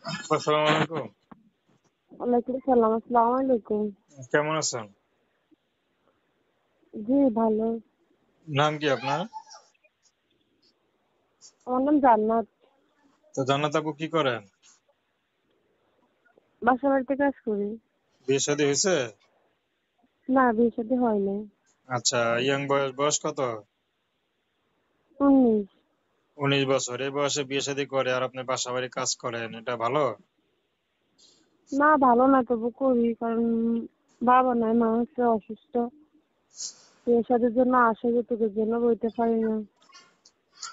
আসসালামু আলাইকুম। ওয়ালাইকুম সালাম। আসসালামু আলাইকুম। কেমন আছেন? জি ভালো। নাম কি আপনার? আমার নাম জান্নাত। তো জান্নাত আপু কি করেন? বাসা বাড়িতে কাজ করি। বিয়ে শাদী হয়েছে? না, বিয়ে শাদী হয়নি। আচ্ছা, বয়স কত? 19। 19 বছর। এই বয়সে বিয়ে শাদী করে আর আপনি বাসা বাড়ি কাজ করেন, এটা ভালো? না, ভালো না, তবু করি কারণ বাবা নাই, মা হচ্ছে অসুস্থ। বিয়ে শাদীর জন্য আসে যৌতুকের জন্য বইতে পারি না,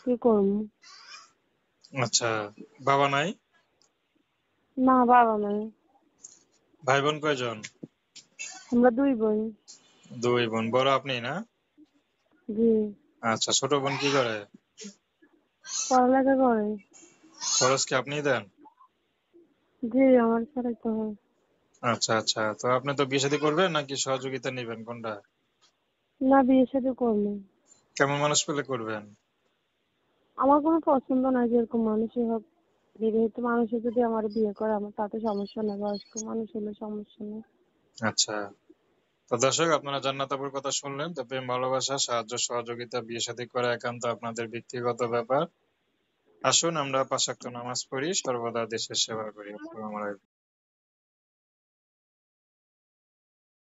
কি করবো। আচ্ছা, বাবা নাই? না, বাবা নাই। ভাই বোন কয়জন? আমরা 2 বোন। 2 বোন, বড় আপনি না? জি। আচ্ছা, ছোট বোন কি করে? পড়ালেখা করে। খরচ কি আপনিই দেন? জি, আমার ছাড়াই তো হয়। আচ্ছা আচ্ছা, তো আপনি তো বিয়ে শাদী করবেন নাকি সহযোগিতা নেবেন, কোনটা? না, বিয়ে শাদী করবো। কেমন মানুষ পেলে করবেন? আমার কোনো পছন্দ নাই, যেরকম মানুষই হোক। বিবাহিত মানুষে যদি আমার বিয়ে করে, আমার তাতে সমস্যা নেই, বয়স্ক মানুষ হলে সমস্যা নেই। আচ্ছা, তো দর্শক, আপনারা জান্নাত আপুর কথা শুনলেন। তো প্রেম ভালোবাসা সাহায্য সহযোগিতা বিয়ে শাদী করা একান্ত আপনাদের ব্যক্তিগত ব্যাপার। আসুন আমরা 5 ওয়াক্ত নামাজ পড়ি, সর্বদা দেশের সেবা করি। আসসালামু আলাইকুম।